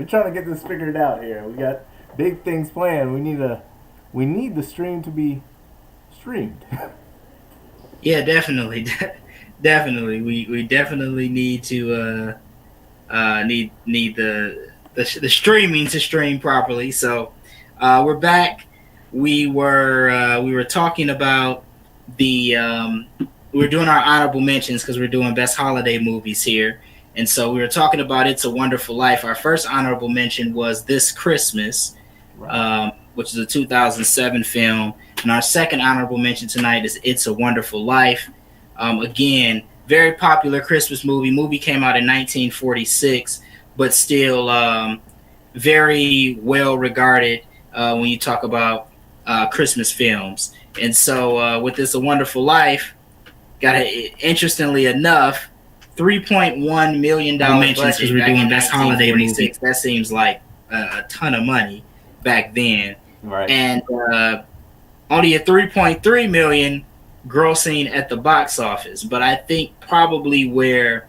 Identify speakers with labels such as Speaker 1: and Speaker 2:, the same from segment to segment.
Speaker 1: We're trying to get this figured out here. We got big things planned. We need the stream to be streamed.
Speaker 2: Yeah, definitely, definitely. We definitely need to need the streaming to stream properly. So we're back. We were talking about the we were doing our honorable mentions because we're doing best holiday movies here, and so we were talking about It's a Wonderful Life. Our first honorable mention was This Christmas,
Speaker 1: Right.
Speaker 2: which is a 2007 film. And our second honorable mention tonight is It's a Wonderful Life. Again, very popular Christmas movie. Movie came out in 1946, but still very well regarded when you talk about Christmas films. And so with It's a Wonderful Life, got interestingly enough, $3.1 million budget because we're doing best holiday movie. That seems like a ton of money back then.
Speaker 1: Right.
Speaker 2: And only a 3.3 million grossing at the box office. But I think probably where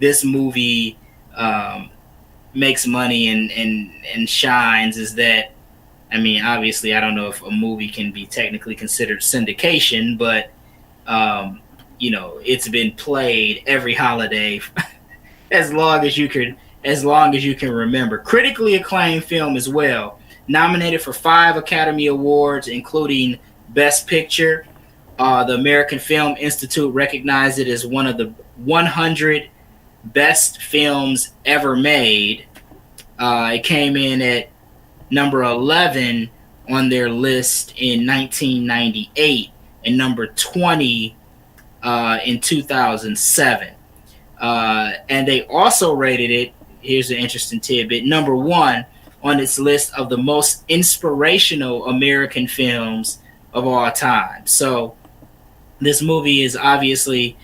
Speaker 2: this movie makes money and shines is that, I mean, obviously, I don't know if a movie can be technically considered syndication, but it's been played every holiday as long as you can remember. Critically acclaimed film as well. Nominated for 5 Academy Awards, including Best Picture. The American Film Institute recognized it as one of the 100 best films ever made. It came in at number 11 on their list in 1998 and number 20 in 2007. And they also rated it, here's an interesting tidbit, number 1 on its list of the most inspirational American films of all time. So this movie is obviously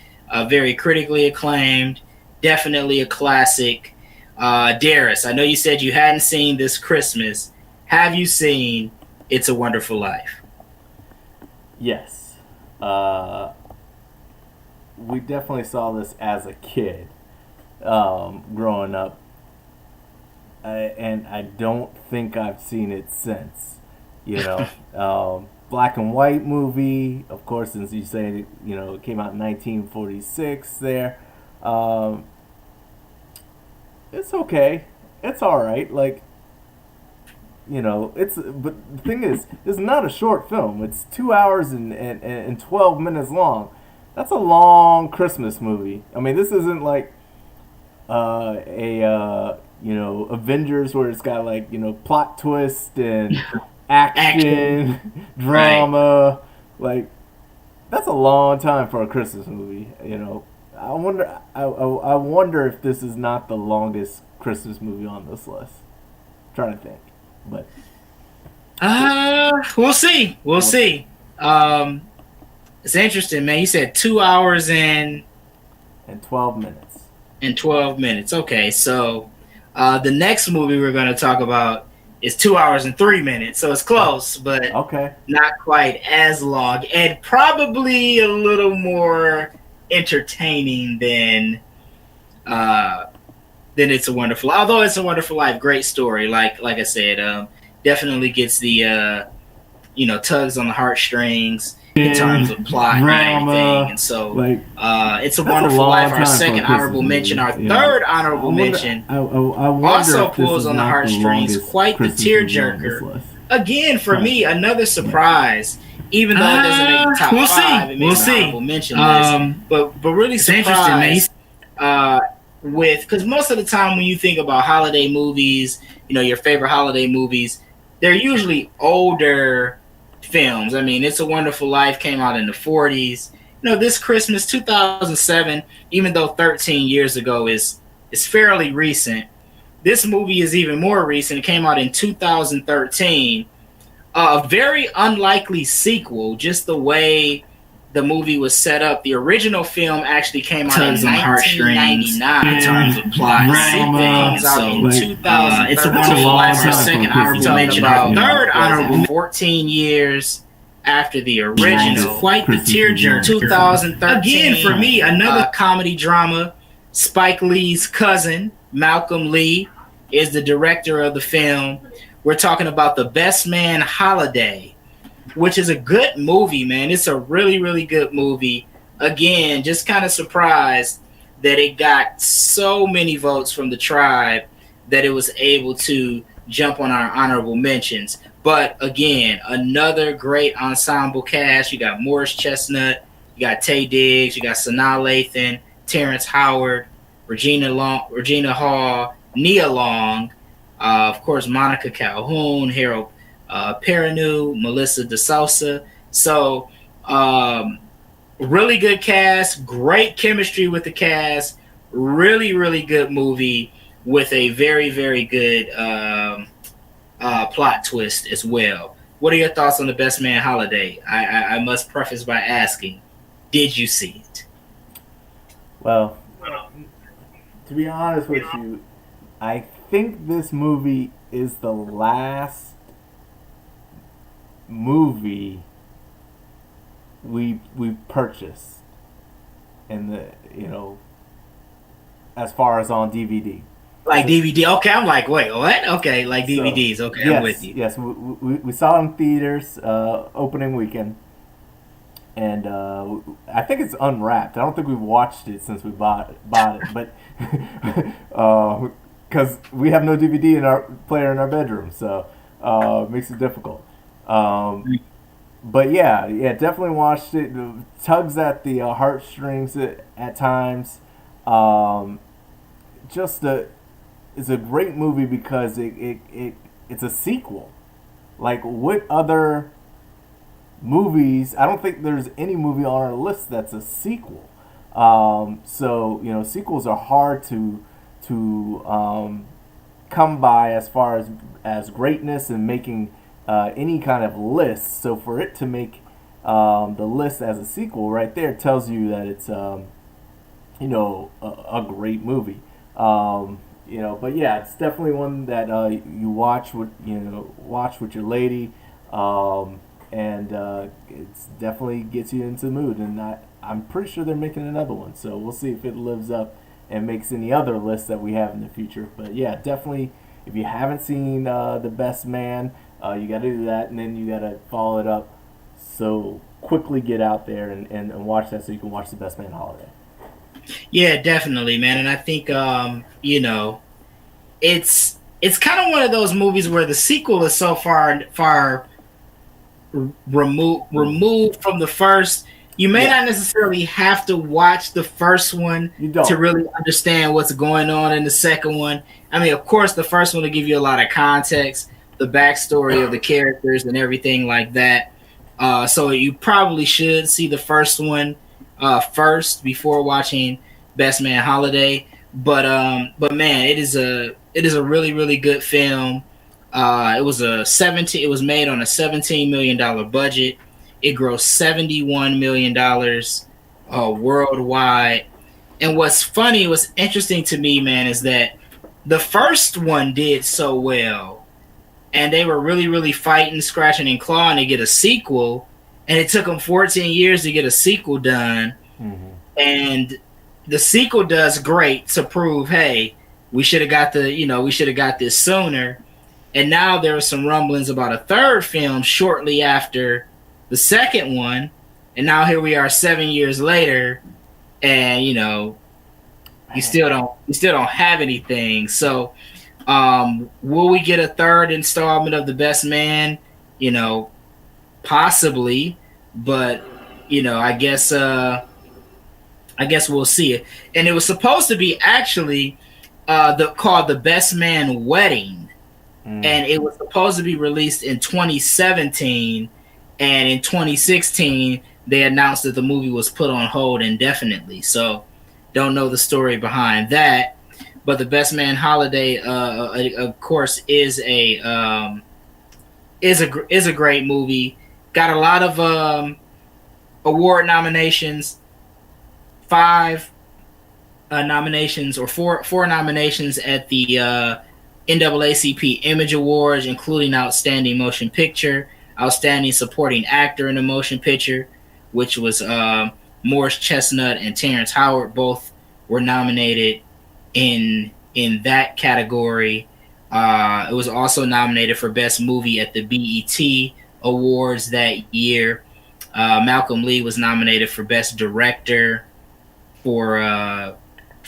Speaker 2: very critically acclaimed, definitely a classic. Darius, I know you said you hadn't seen This Christmas. Have you seen It's a Wonderful Life?
Speaker 1: Yes. We definitely saw this as a kid growing up. And I don't think I've seen it since. Black and white movie, of course, since you say it came out in 1946. There, it's okay. It's all right. Like, it's but the thing is, it's not a short film. It's 2 hours and 12 minutes long. That's a long Christmas movie. I mean, this isn't like Avengers where it's got like plot twist and action, drama. Right. Like, that's a long time for a Christmas movie. I wonder. I wonder if this is not the longest Christmas movie on this list. I'm trying to think, but
Speaker 2: we'll see. We'll see. It's interesting, man. You said 2 hours and
Speaker 1: 12 minutes.
Speaker 2: And 12 minutes. Okay, so the next movie we're going to talk about is 2 hours and 3 minutes. So it's close, but
Speaker 1: okay,
Speaker 2: not quite as long, and probably a little more entertaining than It's a Wonderful Life. Although It's a Wonderful Life, great story. Like I said, definitely gets the tugs on the heartstrings in terms of plot and everything. And so It's a Wonderful Life, our second honorable mention. Our third honorable mention also pulls on the heartstrings, quite the tearjerker. Again, for me, another surprise. Even though it doesn't make the top five, it makes an honorable mention list. But really surprised because most of the time when you think about holiday movies, your favorite holiday movies, they're usually older films. I mean, It's a Wonderful Life came out in the 40s. This Christmas, 2007, even though 13 years ago is fairly recent, this movie is even more recent. It came out in 2013. A very unlikely sequel, just the way the movie was set up. The original film actually came out in 1999 in terms of plot. Things out in 2000. It's a Wonderful Life. Our second honorable mention. Our third honorable, 14 years after the original. Quite the tearjerker. 2013. Again, for me, another comedy drama. Spike Lee's cousin, Malcolm Lee. is the director of the film. We're talking about The Best Man Holiday, which is a good movie, man. It's a really, really good movie. Again, just kind of surprised that it got so many votes from the tribe that it was able to jump on our honorable mentions. But again, another great ensemble cast. You got Morris Chestnut, you got Taye Diggs, you got Sanaa Lathan, Terrence Howard, Regina Hall, Nia Long, of course, Monica Calhoun, Harold Perrineau, Melissa DeSouza. So, really good cast, great chemistry with the cast, really, really good movie with a very, very good plot twist as well. What are your thoughts on The Best Man Holiday? I must preface by asking, did you see it?
Speaker 1: Well, to be honest with you, I think this movie is the last movie we purchased in the, as far as on DVD.
Speaker 2: Like DVD? Okay, I'm like, wait, what? Okay, like DVDs. Okay,
Speaker 1: yes,
Speaker 2: I'm with you.
Speaker 1: Yes, we saw it in theaters opening weekend, and I think it's unwrapped. I don't think we've watched it since we bought it, but because we have no DVD in our player in our bedroom, so it makes it difficult. But yeah, definitely watched it. It tugs at the heartstrings at times. Just it's a great movie because it's a sequel. Like, what other movies? I don't think there's any movie on our list that's a sequel. So sequels are hard to come by as far as greatness and making any kind of list. So for it to make the list as a sequel, right there tells you that it's a great movie. But yeah, it's definitely one that you watch with your lady, and it's definitely gets you into the mood. And I'm pretty sure they're making another one, so we'll see if it lives up and makes any other lists that we have in the future. But yeah, definitely, if you haven't seen The Best Man, you got to do that, and then you got to follow it up. So quickly get out there and watch that so you can watch The Best Man Holiday.
Speaker 2: Yeah, definitely, man. And I think it's kind of one of those movies where the sequel is so far removed from the first. You may not necessarily have to watch the first one to really understand what's going on in the second one. I mean, of course, the first one will give you a lot of context, the backstory of the characters and everything like that. So you probably should see the first one first before watching Best Man Holiday. But man, it is a really, really good film. It was made on a $17 million budget. It grossed $71 million worldwide. And what's interesting to me, man, is that the first one did so well, and they were really, really fighting, scratching, and clawing to get a sequel. And it took them 14 years to get a sequel done. Mm-hmm. And the sequel does great to prove, hey, we should have got this sooner. And now there are some rumblings about a third film shortly after the second one, and now here we are 7 years later, and you still don't have anything. So, will we get a third installment of The Best Man? Possibly, but I guess we'll see it. And it was supposed to be actually called The Best Man Wedding, and it was supposed to be released in 2017. And in 2016, they announced that the movie was put on hold indefinitely. So, don't know the story behind that. But The Best Man Holiday, of course, is a great movie. Got a lot of award nominations. 5 nominations, or four nominations at the NAACP Image Awards, including Outstanding Motion Picture, Outstanding Supporting Actor in a Motion Picture, which was Morris Chestnut and Terrence Howard. Both were nominated in that category. It was also nominated for Best Movie at the BET Awards that year. Malcolm Lee was nominated for Best Director for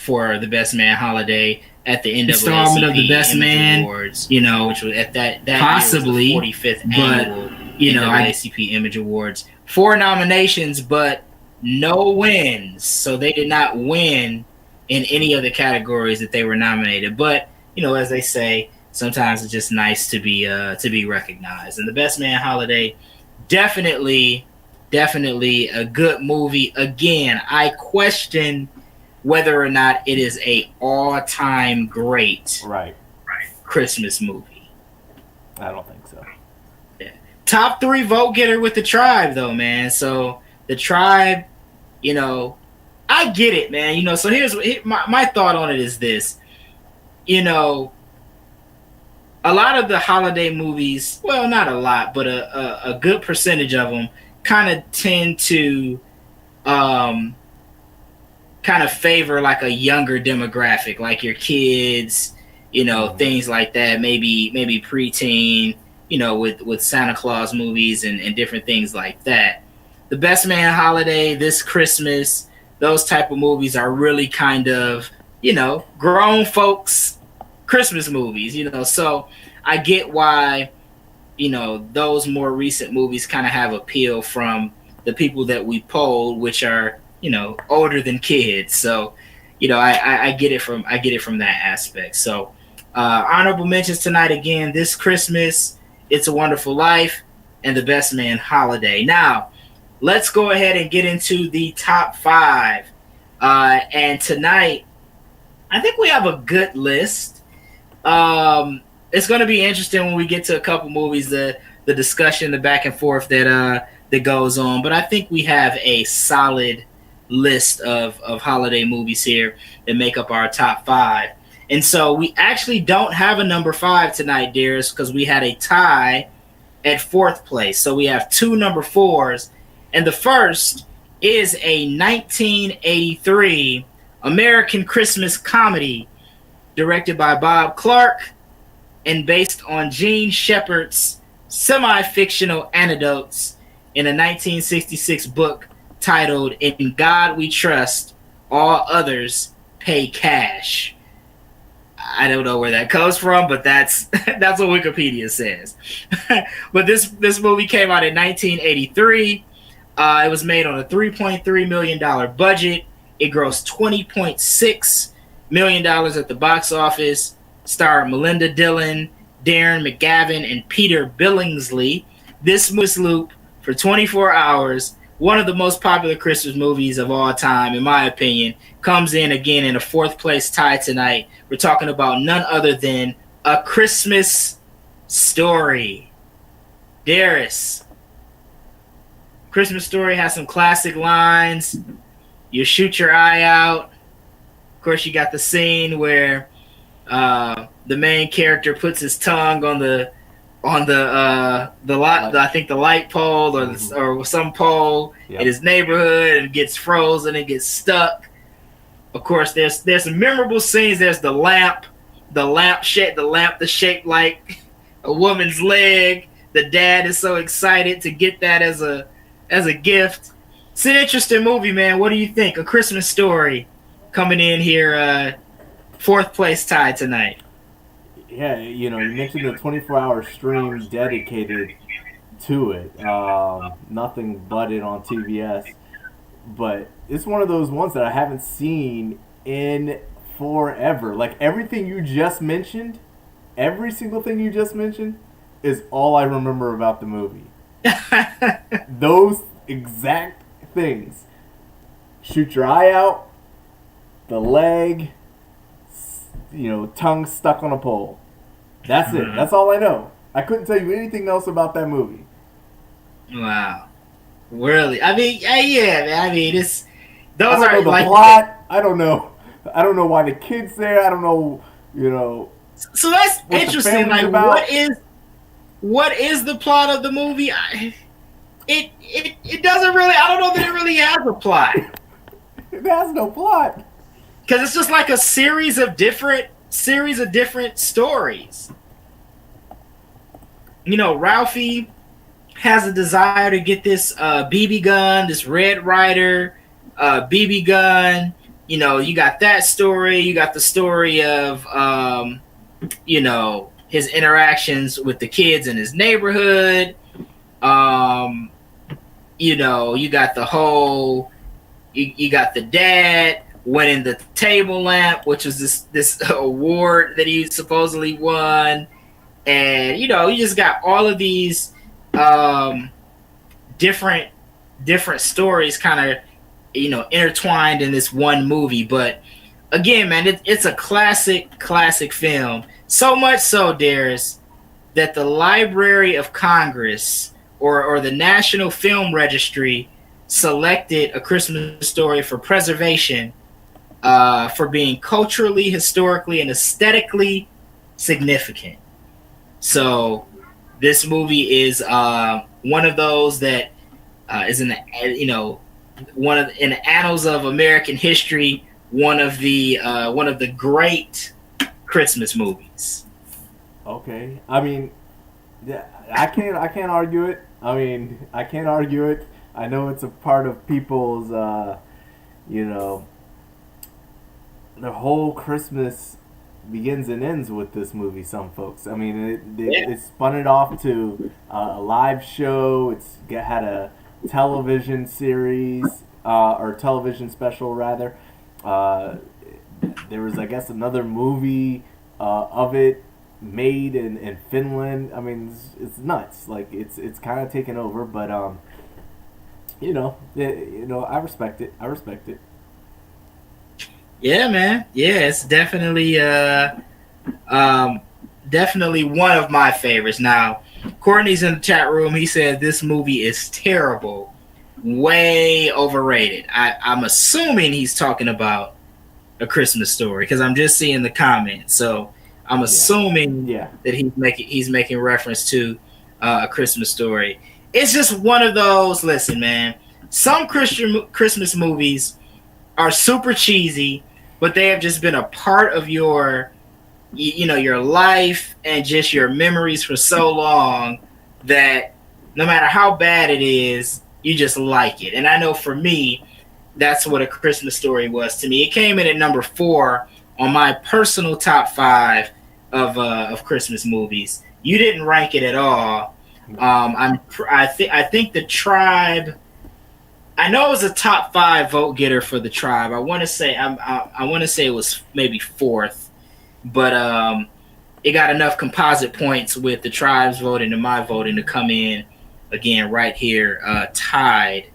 Speaker 2: the Best Man Holiday at the NAACP installment of the Best Image Man Awards, which was at that possibly year was the 45th annual NAACP Image Awards. 4 nominations, but no wins. So they did not win in any of the categories that they were nominated. But as they say, sometimes it's just nice to be recognized. And the Best Man Holiday, definitely a good movie. Again, I question whether or not it is a all-time great Christmas movie.
Speaker 1: I don't think so.
Speaker 2: Yeah. Top 3 vote getter with The Tribe, though, man. So The Tribe, I get it, man. So here's my thought on it is this. A lot of the holiday movies, well, not a lot, but a good percentage of them kind of tend to kind of favor like a younger demographic, like your kids, things like that, maybe preteen, with Santa Claus movies and different things like that. The Best Man Holiday, This Christmas, those type of movies are really kind of, grown folks Christmas movies, so I get why, those more recent movies kind of have appeal from the people that we polled, which are, older than kids. So, I get it from that aspect. So, honorable mentions tonight again, This Christmas, It's a Wonderful Life, and The Best Man Holiday. Now, let's go ahead and get into the top 5. And tonight, I think we have a good list. It's going to be interesting when we get to a couple movies, the discussion, the back and forth that goes on. But I think we have a solid list of holiday movies here that make up our top 5. And so we actually don't have a number 5 tonight, dears, because we had a tie at 4th place. So we have 2 number 4s. And the first is a 1983 American Christmas comedy directed by Bob Clark and based on Gene Shepard's semi-fictional anecdotes in a 1966 book titled In God We Trust, All Others Pay Cash. I don't know where that comes from, but that's what Wikipedia says. But this movie came out in 1983. It was made on a $3.3 million budget. It grossed $20.6 million at the box office. Starred Melinda Dillon, Darren McGavin, and Peter Billingsley. This movie loop for 24 hours, one of the most popular Christmas movies of all time, in my opinion, comes in again in a 4th place tie tonight. We're talking about none other than A Christmas Story. Darius. Christmas Story has some classic lines. You shoot your eye out. Of course, you got the scene where the main character puts his tongue on the light, I think the light pole or some pole in his neighborhood, and gets frozen and gets stuck. Of course, there's some memorable scenes. There's the lamp that's shaped like a woman's leg. The dad is so excited to get that as a gift. It's an interesting movie, man. What do you think? A Christmas Story coming in here, 4th place tie tonight.
Speaker 1: Yeah, you mentioned the 24-hour stream dedicated to it. Nothing but it on TBS. But it's one of those ones that I haven't seen in forever. Like, everything you just mentioned, every single thing you just mentioned is all I remember about the movie. Those exact things. Shoot your eye out, the leg, tongue stuck on a pole. That's it. That's all I know. I couldn't tell you anything else about that movie.
Speaker 2: Wow. Really? I mean, yeah, man. I mean, those
Speaker 1: are
Speaker 2: the
Speaker 1: like plot. I don't know. I don't know why the kid's there. I don't know.
Speaker 2: So that's interesting. Like, what is the plot of the movie? It doesn't really. I don't know that it really has a plot.
Speaker 1: It has no plot.
Speaker 2: Because it's just like a series of different series of different stories. You know, Ralphie has a desire to get this BB gun, this Red Ryder BB gun. You know, you got that story. You got the story of, you know, his interactions with the kids in his neighborhood. Um, you know, you got the whole, you got the dad winning the table lamp, which was this award that he supposedly won, and you know, you just got all of these um, different stories kind of, you know, intertwined in this one movie. But again, man, it's a classic film. So much so, Darius, that the Library of Congress or the National Film Registry selected A Christmas Story for preservation for being culturally, historically, and aesthetically significant. So this movie is one of those that is in the, you know, in the annals of American history, one of the great Christmas movies.
Speaker 1: Okay, I mean, yeah, I can't argue it. I mean, I can't argue it. I know it's a part of people's, you know, the whole Christmas begins and ends with this movie. Some folks, I mean, it spun it off to a live show. Had a television series or television special rather. There was, I guess, another movie of it made in Finland. I mean, it's nuts. Like it's kind of taken over, but you know, I respect it. I respect it.
Speaker 2: Yeah, man. Yeah, it's definitely definitely one of my favorites. Now, Courtney's in the chat room. He said this movie is terrible, way overrated. I'm assuming he's talking about A Christmas Story because I'm just seeing the comments. So I'm assuming that he's making reference to A Christmas Story. It's just one of those. Listen, man. Some Christmas movies are super cheesy, but they have just been a part of your, you know, your life and just your memories for so long that no matter how bad it is, you just like it. And I know for me, that's what A Christmas Story was to me. It came in at number 4 on my personal top 5 of Christmas movies. You didn't rank it at all. I think The Tribe. I know it was a top 5 vote getter for The Tribe. I want to say it was maybe 4th, but it got enough composite points with The Tribe's voting and my voting to come in again right here, tied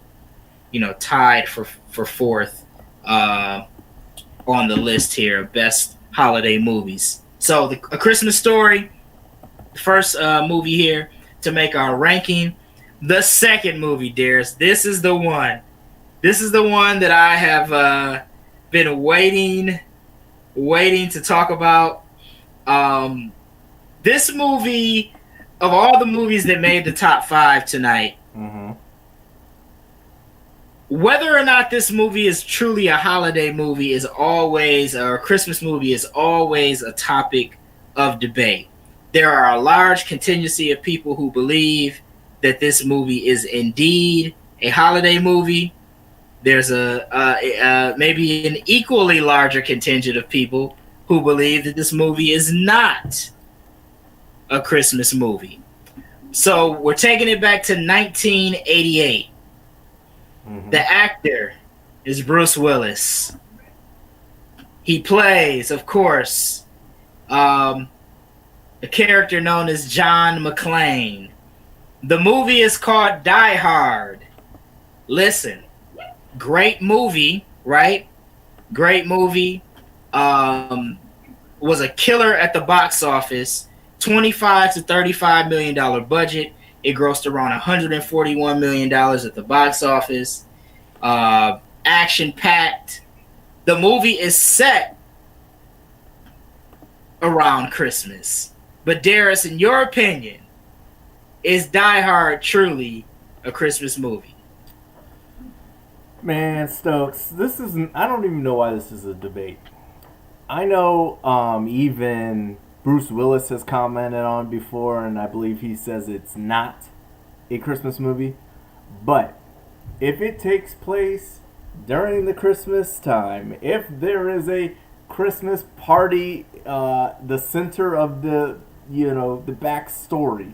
Speaker 2: for 4th on the list here of best holiday movies. So A Christmas Story, the first movie here to make our ranking. The second movie, Darius, this is the one. This is the one that I have been waiting to talk about. This movie, of all the movies that made the top 5 tonight, whether or not this movie is truly a holiday movie is always, or a Christmas movie is always a topic of debate. There are a large contingency of people who believe that this movie is indeed a holiday movie. There's a maybe an equally larger contingent of people who believe that this movie is not a Christmas movie. So we're taking it back to 1988. The actor is Bruce Willis. He plays, of course, a character known as John McClane. The movie is called Die Hard. Listen, great movie, right? Great movie. Was a killer at the box office. $25 to $35 million budget. It grossed around $141 million at the box office. Action-packed. The movie is set around Christmas. But Darius, in your opinion, is Die Hard truly a Christmas movie?
Speaker 1: Man, Stokes, this isn't. I don't even know why this is a debate. I know even Bruce Willis has commented on before, and I believe he says it's not a Christmas movie. But if it takes place during the Christmas time, if there is a Christmas party, the center of the backstory,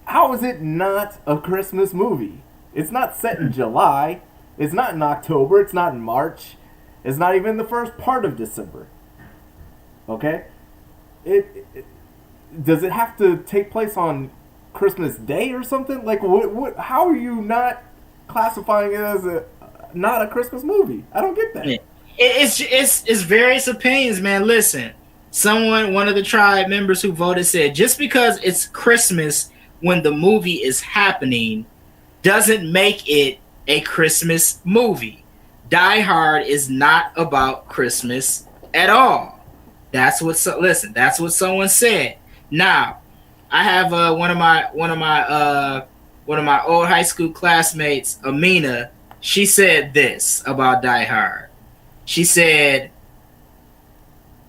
Speaker 1: how is it not a Christmas movie? It's not set in July. It's not in October. It's not in March. It's not even the first part of December. Okay? It does it have to take place on Christmas Day or something? Like what how are you not classifying it as not a Christmas movie? I don't get that.
Speaker 2: It's various opinions, man. Listen, one of the tribe members who voted said just because it's Christmas when the movie is happening doesn't make it a Christmas movie. Die Hard is not about Christmas at all. That's what someone said. Now, I have one of my old high school classmates, Amina. She said this about Die Hard. She said,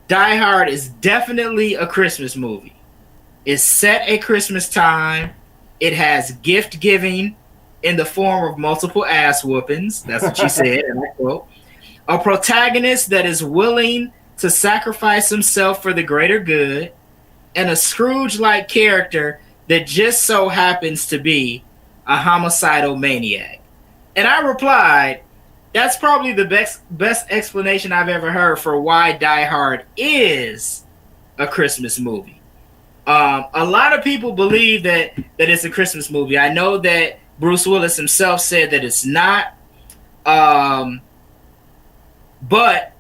Speaker 2: Die Hard is definitely a Christmas movie. It's set at Christmas time. It has gift giving in the form of multiple ass whoopings. That's what she said, and I quote. A protagonist that is willing to sacrifice himself for the greater good, and a Scrooge-like character that just so happens to be a homicidal maniac. And I replied, that's probably the best explanation I've ever heard for why Die Hard is a Christmas movie. A lot of people believe that it's a Christmas movie. I know that Bruce Willis himself said that it's not. But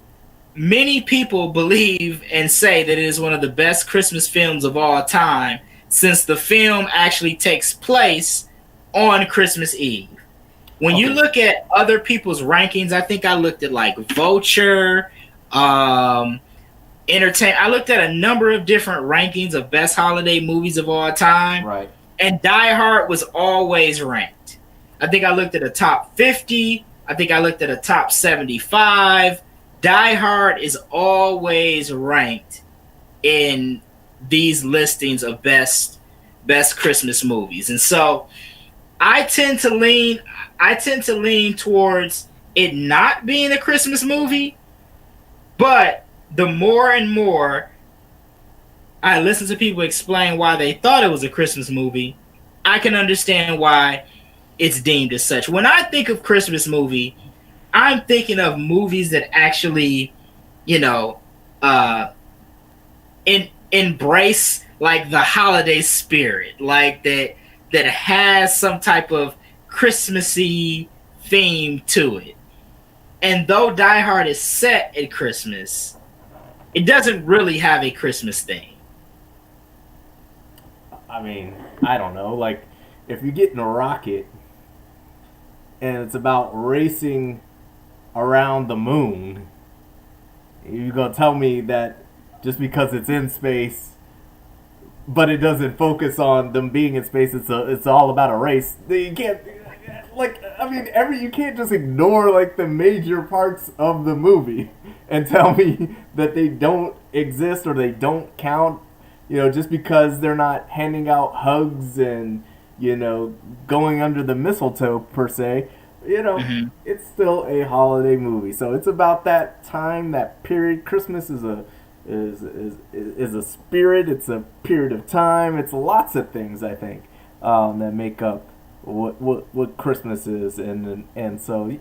Speaker 2: many people believe and say that it is one of the best Christmas films of all time, since the film actually takes place on Christmas Eve. When you look at other people's rankings, I think I looked at like Vulture, Entertain. I looked at a number of different rankings of best holiday movies of all time.
Speaker 1: Right.
Speaker 2: And Die Hard was always ranked. I think I looked at a top 50. I think I looked at a top 75. Die Hard is always ranked in these listings of best Christmas movies. And so I tend to lean towards it not being a Christmas movie, but the more and more I listen to people explain why they thought it was a Christmas movie, I can understand why it's deemed as such. When I think of Christmas movie, I'm thinking of movies that actually, embrace like the holiday spirit, like that has some type of Christmassy theme to it. And though Die Hard is set at Christmas, it doesn't really have a Christmas theme.
Speaker 1: I mean, I don't know. Like, if you get in a rocket and it's about racing around the moon, you're gonna tell me that just because it's in space, but it doesn't focus on them being in space, it's all about a race. You can't, you can't just ignore like the major parts of the movie and tell me that they don't exist or they don't count. Just because they're not handing out hugs and, going under the mistletoe per se, It's still a holiday movie. So it's about that time, that period. Christmas is a spirit. It's a period of time. It's lots of things, I think, that make up what Christmas is, and so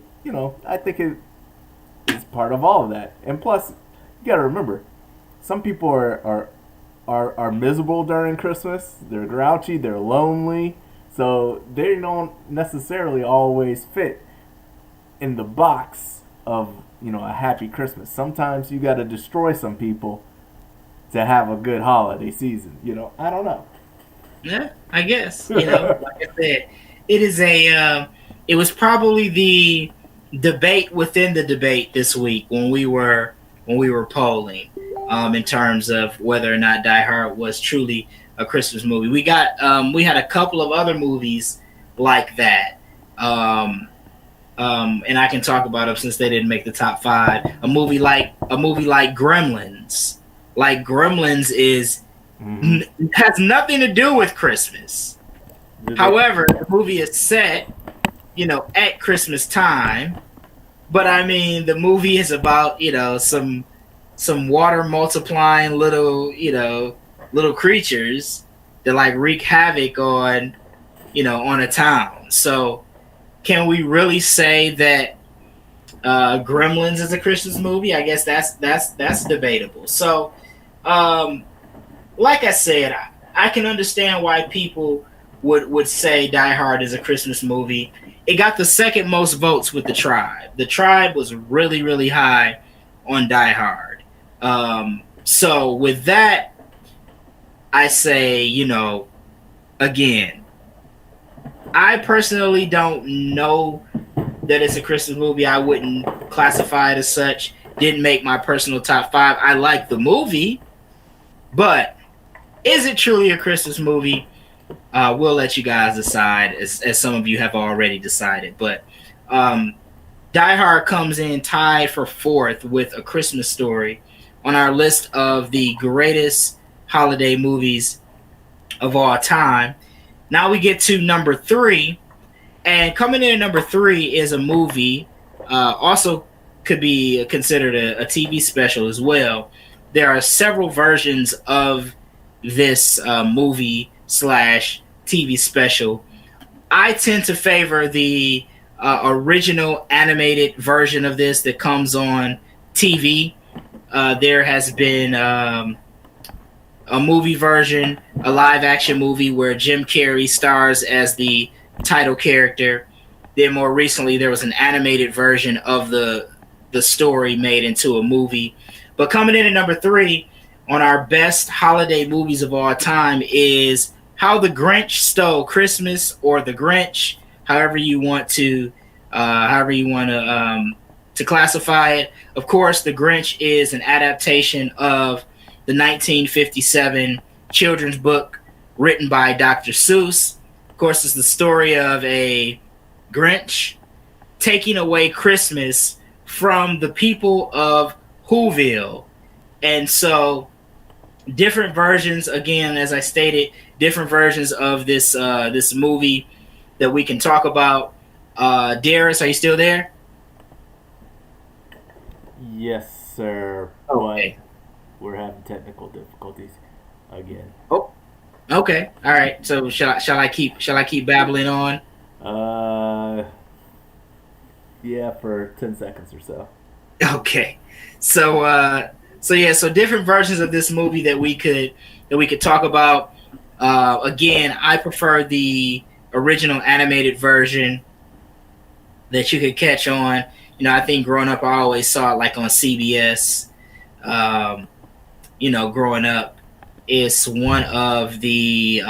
Speaker 1: I think it is part of all of that. And plus, you got to remember, some people are miserable during Christmas. They're grouchy. They're lonely. So they don't necessarily always fit in the box of a happy Christmas. Sometimes you got to destroy some people to have a good holiday season. I don't know.
Speaker 2: Yeah, I guess. Like I said, it was probably the debate within the debate this week when we were polling. In terms of whether or not Die Hard was truly a Christmas movie. We had a couple of other movies like that. and I can talk about them since they didn't make the top five. A movie like Gremlins. Like Gremlins has nothing to do with Christmas. However, the movie is set, at Christmas time. But I mean, the movie is about some water multiplying little creatures that like wreak havoc on a town. So can we really say that Gremlins is a Christmas movie? I guess that's debatable. So, like I said, I can understand why people would say Die Hard is a Christmas movie. It got the second most votes with The Tribe. The Tribe was really, really high on Die Hard. So with that, I say, again, I personally don't know that it's a Christmas movie. I wouldn't classify it as such. Didn't make my personal top five. I like the movie, but is it truly a Christmas movie? We'll let you guys decide, as some of you have already decided. But Die Hard comes in tied for fourth with A Christmas Story on our list of the greatest holiday movies of all time. Now we get to number three, and coming in at number three is a movie, also could be considered a TV special as well. There are several versions of this movie slash TV special. I tend to favor the original animated version of this that comes on TV. There has been a movie version, a live action movie where Jim Carrey stars as the title character. Then more recently, there was an animated version of the story made into a movie. But coming in at number three on our best holiday movies of all time is How the Grinch Stole Christmas, or The Grinch, however you want to classify it. Of course, The Grinch is an adaptation of the 1957 children's book written by Dr. Seuss. Of course, it's the story of a Grinch taking away Christmas from the people of Whoville. And so different versions, again, as I stated, different versions of this movie that we can talk about. Darius, are you still there?
Speaker 1: Yes, sir.
Speaker 2: Okay.
Speaker 1: But we're having technical difficulties again.
Speaker 2: Oh. Okay. All right. So shall I keep babbling on?
Speaker 1: Yeah, for 10 seconds or so.
Speaker 2: Okay. So different versions of this movie that we could talk about. Again, I prefer the original animated version that you could catch on. I think growing up, I always saw it like on CBS. Growing up, it's one of the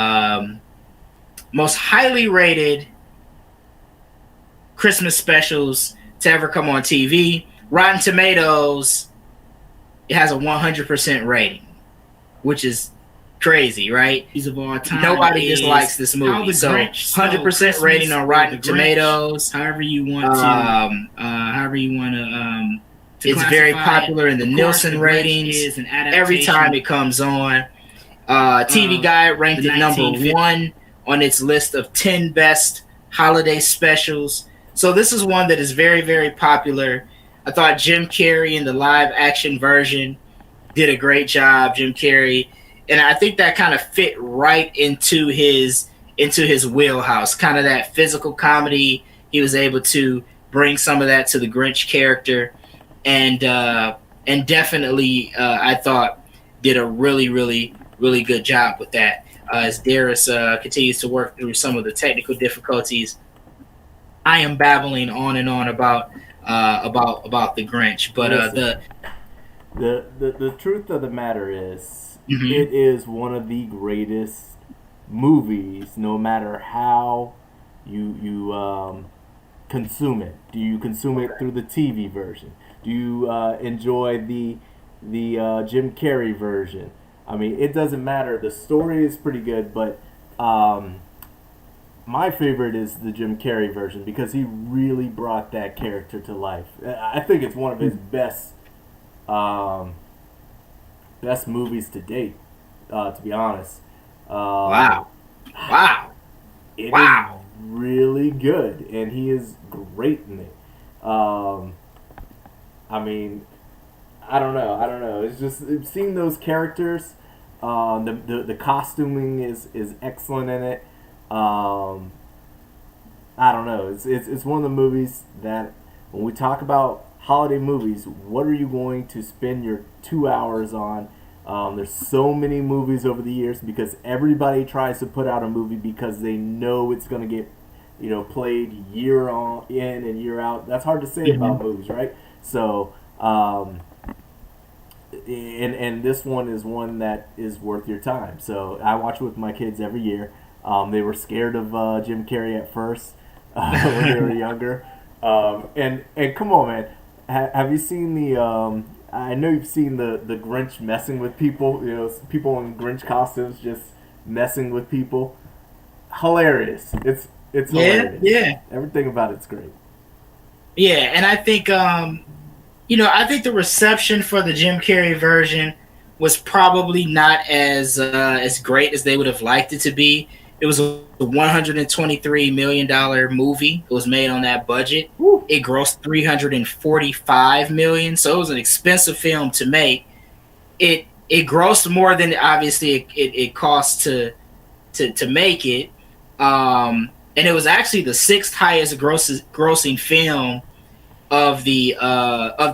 Speaker 2: most highly rated Christmas specials to ever come on TV. Rotten Tomatoes, it has a 100% rating, which is crazy, right?
Speaker 3: Of all time,
Speaker 2: nobody dislikes this movie. So 100% rating on Rotten Tomatoes.
Speaker 3: However you want to.
Speaker 2: It's very popular in the Nielsen ratings. Every time it comes on, TV Guide ranked it number one on its list of 10 best holiday specials. So this is one that is very, very popular. I thought Jim Carrey in the live action version did a great job. Jim Carrey. And I think that kind of fit right into his wheelhouse, kind of that physical comedy. He was able to bring some of that to the Grinch character, and definitely I thought did a really, really, really good job with that. As Darius continues to work through some of the technical difficulties, I am babbling on and on about the Grinch, but
Speaker 1: the truth of the matter is.
Speaker 2: Mm-hmm.
Speaker 1: It is one of the greatest movies, no matter how you consume it. Do you consume it through the TV version? Do you enjoy the Jim Carrey version? I mean, it doesn't matter. The story is pretty good, but my favorite is the Jim Carrey version because he really brought that character to life. I think it's one of his um, best movies to date. To be honest, um,
Speaker 2: Wow. Wow.
Speaker 1: it is
Speaker 2: Wow.
Speaker 1: really good, and he is great in it. Um, I mean, I don't know. I don't know. It's just seeing those characters. The costuming is excellent in it. Um, I don't know. It's one of the movies that when we talk about holiday movies, what are you going to spend your 2 hours on? There's so many movies over the years because everybody tries to put out a movie because they know it's going to get played year on in and year out. That's hard to say about
Speaker 2: Mhm.
Speaker 1: movies, right? So and this one is one that is worth your time. So I watch it with my kids every year. They were scared of Jim Carrey at first when they were younger. And come on, man, have you seen the? I know you've seen the Grinch messing with people. People in Grinch costumes just messing with people. Hilarious. It's
Speaker 2: Yeah,
Speaker 1: hilarious.
Speaker 2: yeah,
Speaker 1: Everything about it's great.
Speaker 2: yeah. And I think I think the reception for the Jim Carrey version was probably not as great as they would have liked it to be. It was a $123 million movie. It was made on that budget.
Speaker 1: Woo.
Speaker 2: It grossed 345 million, so it was an expensive film to make. It grossed more than obviously it cost to make it. And it was actually the sixth highest grossing film of the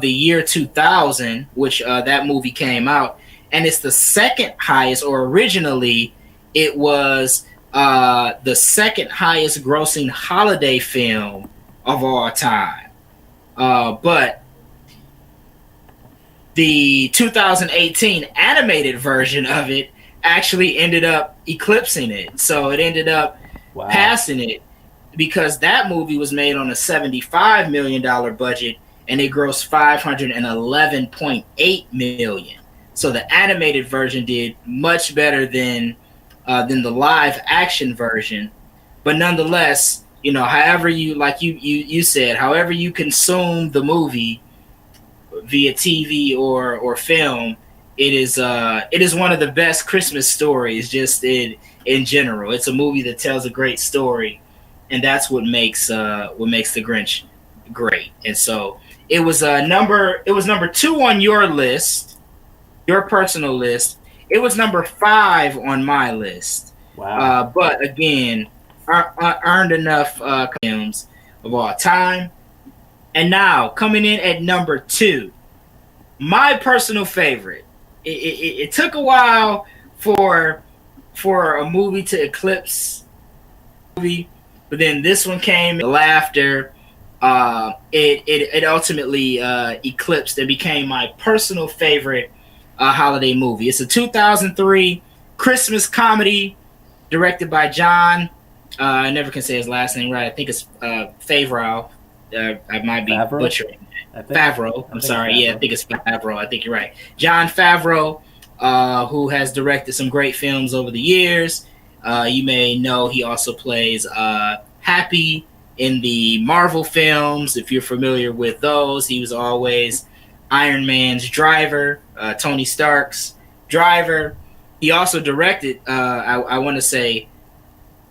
Speaker 2: year 2000, which that movie came out, and it's the second highest, or originally it was the second highest grossing holiday film of all time. But the 2018 animated version of it actually ended up eclipsing it. So it ended up
Speaker 1: Wow.
Speaker 2: passing it because that movie was made on a $75 million budget and it grossed 511.8 million. So the animated version did much better than the live action version. But nonetheless, however you like you said, however you consume the movie via TV or film, it is one of the best Christmas stories just in general. It's a movie that tells a great story, and that's what makes the Grinch great. And so it was number 2 on your list, your personal list. It was number 5 on my list.
Speaker 1: Wow.
Speaker 2: But again, earned enough films of all time. And now coming in at number 2, my personal favorite. It took a while for a movie to eclipse movie, but then this one came. The laughter. It ultimately eclipsed and became my personal favorite holiday movie. It's a 2003 Christmas comedy directed by John. I never can say his last name right. I think it's Favreau. I might be
Speaker 1: Favreau?
Speaker 2: butchering
Speaker 1: I
Speaker 2: that.
Speaker 1: think.
Speaker 2: Favreau.
Speaker 1: I
Speaker 2: I'm
Speaker 1: think it's
Speaker 2: sorry. Yeah, I
Speaker 1: Favreau.
Speaker 2: think it's Favreau. I think you're right. John Favreau, who has directed some great films over the years. You may know he also plays Happy in the Marvel films. If you're familiar with those, he was always Iron Man's driver, Tony Stark's driver. He also directed, I want to say,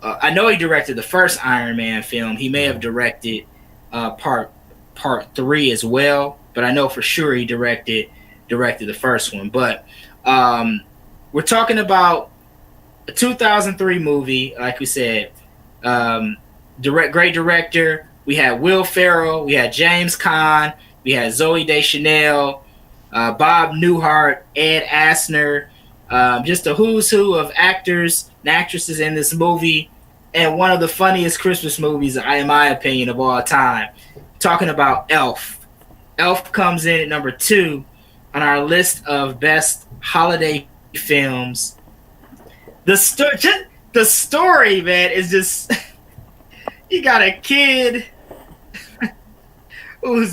Speaker 2: I know he directed the first Iron Man film. He may have directed part 3 as well, but I know for sure he directed the first one. But we're talking about a 2003 movie, like we said. Great director. We had Will Ferrell. We had James Caan. We had Zoe Deschanel, Bob Newhart, Ed Asner. Just a who's who of actors and actresses in this movie, and one of the funniest Christmas movies, in my opinion, of all time. Talking about Elf. Elf comes in at number 2 on our list of best holiday films. The story, man, is just you got a kid who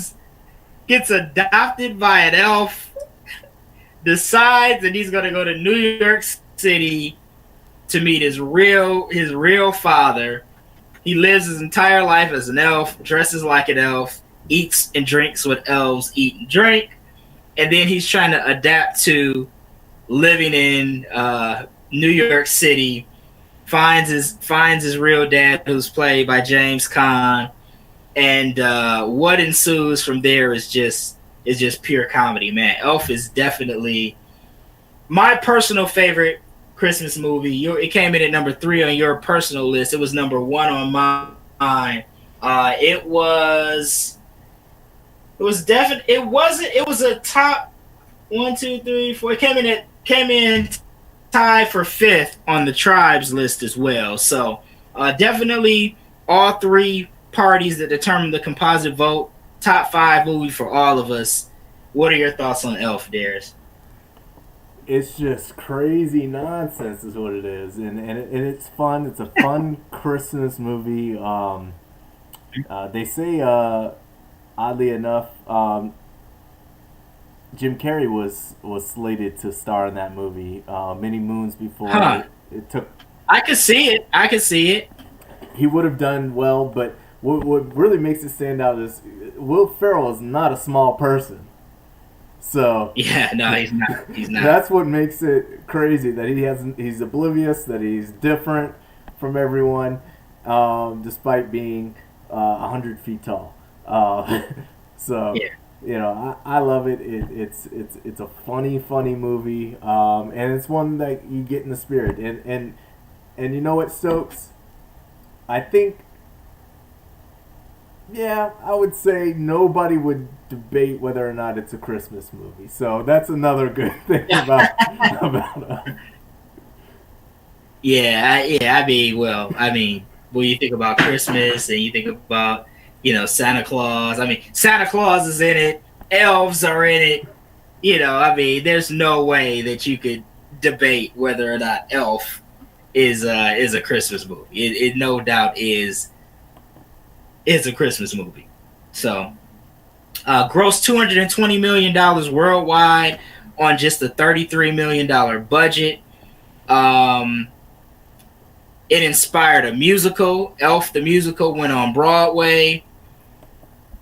Speaker 2: gets adopted by an elf, decides that he's gonna go to New York City to meet his real father, He lives his entire life as an elf, dresses like an elf, eats and drinks what elves eat and drink, and then he's trying to adapt to living in New York City. Finds his real dad, who's played by James Caan, and what ensues from there is just pure comedy, man. Elf is definitely my personal favorite Christmas movie. It came in at number 3 on your personal list. It was number 1 on mine. It was definitely it wasn't it was a top 1, 2, 3, 4. It came in tied for 5th on the Tribes list as well. So definitely all 3 parties that determine the composite vote. Top 5 movie for all of us. What are your thoughts on Elf, Darius?
Speaker 1: It's just crazy nonsense, is what it is, and it's fun. It's a fun Christmas movie. They say, oddly enough, Jim Carrey was slated to star in that movie many moons before it took.
Speaker 2: I could see it.
Speaker 1: He would have done well, but what really makes it stand out is Will Ferrell is not a small person. So
Speaker 2: yeah, no, he's not. He's not.
Speaker 1: That's what makes it crazy, that he's oblivious, that he's different from everyone, despite being 100 feet tall. So
Speaker 2: Yeah.
Speaker 1: I love it. It's a funny movie, and it's one that you get in the spirit. And you know what, Stokes? I think, yeah, I would say nobody would debate whether or not it's a Christmas movie. So that's another good thing about
Speaker 2: Yeah. I mean, when you think about Christmas and you think about Santa Claus. I mean, Santa Claus is in it. Elves are in it. I mean, there's no way that you could debate whether or not Elf is a Christmas movie. It no doubt is a Christmas movie. So, grossed $220 million worldwide on just a $33 million budget. It inspired a musical. Elf the musical went on Broadway.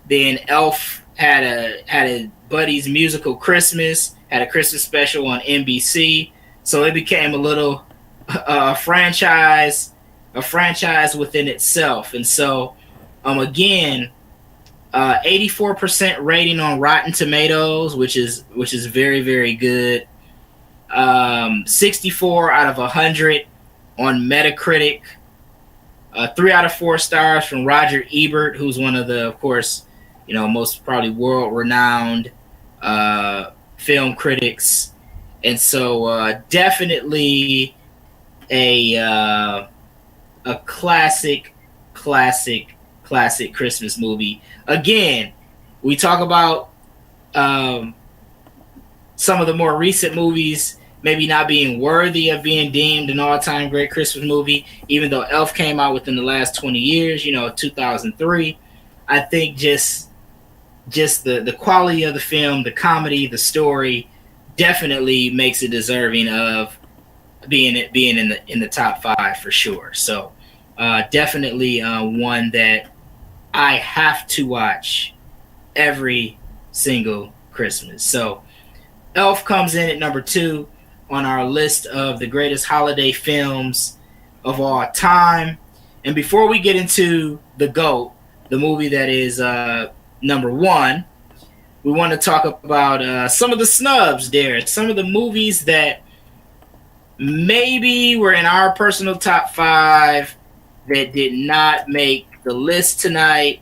Speaker 2: Then Elf had a Buddy's Musical Christmas, had a Christmas special on NBC. So it became a little franchise within itself. And so, again, 84% rating on Rotten Tomatoes, which is very, very good. 64 out of 100 on Metacritic. 3 out of 4 stars from Roger Ebert, who's one of the, of course, most probably world-renowned film critics. And so definitely a classic Christmas movie. Again, we talk about some of the more recent movies maybe not being worthy of being deemed an all-time great Christmas movie, even though Elf came out within the last 20 years, 2003. I think just the quality of the film, the comedy, the story, definitely makes it deserving of being in the top 5 for sure. So definitely one that I have to watch every single Christmas. So Elf comes in at number 2 on our list of the greatest holiday films of all time. And before we get into the GOAT, the movie that is number 1, we want to talk about some of the snubs there, some of the movies that maybe were in our personal top 5 that did not make the list tonight.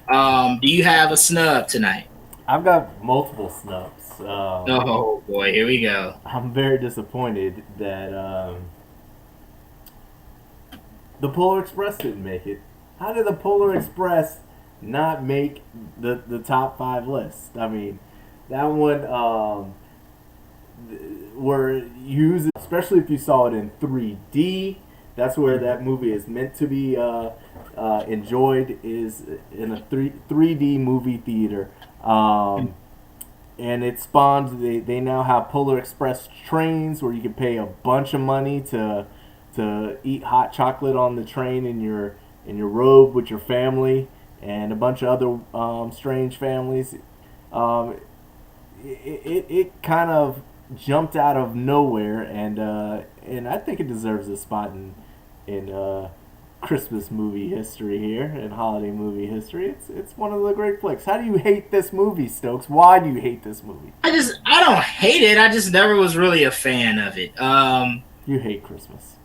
Speaker 2: Do you have a snub tonight?
Speaker 1: I've got multiple snubs.
Speaker 2: Oh boy, here we go.
Speaker 1: I'm very disappointed that the Polar Express didn't make it. How did the Polar Express not make the top 5 list? I mean, that one were used, especially if you saw it in 3D. That's where that movie is meant to be enjoyed, is in a 3D movie theater. And it spawned, they now have Polar Express trains where you can pay a bunch of money to eat hot chocolate on the train in in your robe with your family and a bunch of other strange families. Um, it kind of jumped out of nowhere, and I think it deserves a spot in Christmas movie history here, in holiday movie history. It's one of the great flicks. How do you hate this movie, Stokes? Why do you hate this movie?
Speaker 2: I don't hate it. I just never was really a fan of it.
Speaker 1: You hate Christmas.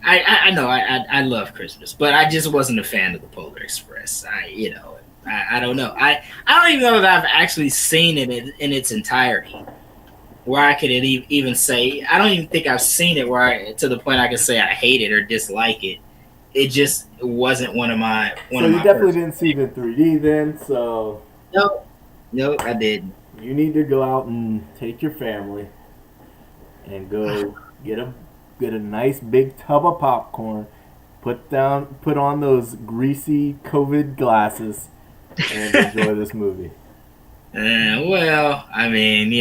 Speaker 2: I know I love Christmas, but I just wasn't a fan of the Polar Express. I don't know. I don't even know that I've actually seen it in its entirety, where I could even say. I don't even think I've seen it to the point I can say I hate it or dislike it. It just wasn't one of my.
Speaker 1: So you definitely didn't see it in 3D then. So
Speaker 2: nope, I didn't.
Speaker 1: You need to go out and take your family and go get a nice big tub of popcorn. Put on those greasy COVID glasses and enjoy this movie.
Speaker 2: Well, I mean,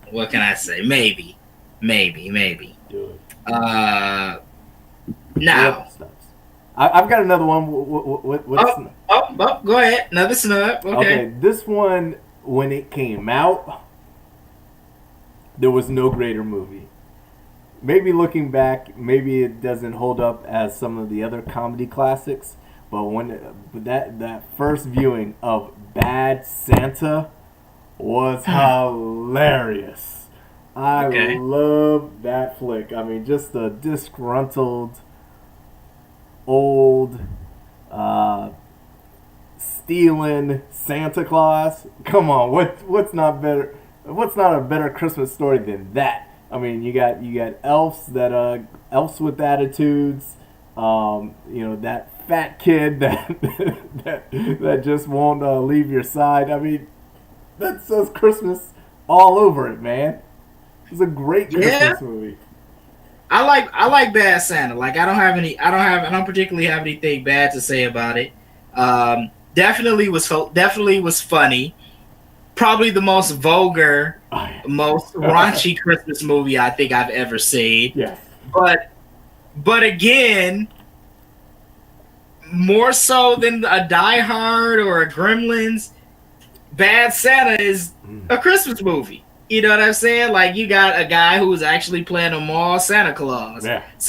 Speaker 2: what can I say? Maybe.
Speaker 1: Do it.
Speaker 2: Now.
Speaker 1: I've got another one.
Speaker 2: Go ahead. Another snub. Okay.
Speaker 1: This one, when it came out, there was no greater movie. Maybe looking back, maybe it doesn't hold up as some of the other comedy classics, but when that first viewing of Bad Santa was hilarious. I love that flick. I mean, just a disgruntled old stealing Santa Claus. Come on, what's not better? What's not a better Christmas story than that? I mean, you got elves with attitudes. That fat kid that just won't leave your side. I mean, that says Christmas all over it, man. It's a great Christmas movie.
Speaker 2: I like Bad Santa. Like I don't particularly have anything bad to say about it. Definitely was funny. Probably the most vulgar, most raunchy Christmas movie I think I've ever seen.
Speaker 1: Yes.
Speaker 2: But again, more so than a Die Hard or a Gremlins, Bad Santa is a Christmas movie. You know what I'm saying? Like you got a guy who's actually playing a mall Santa Claus.
Speaker 1: Yeah.
Speaker 2: So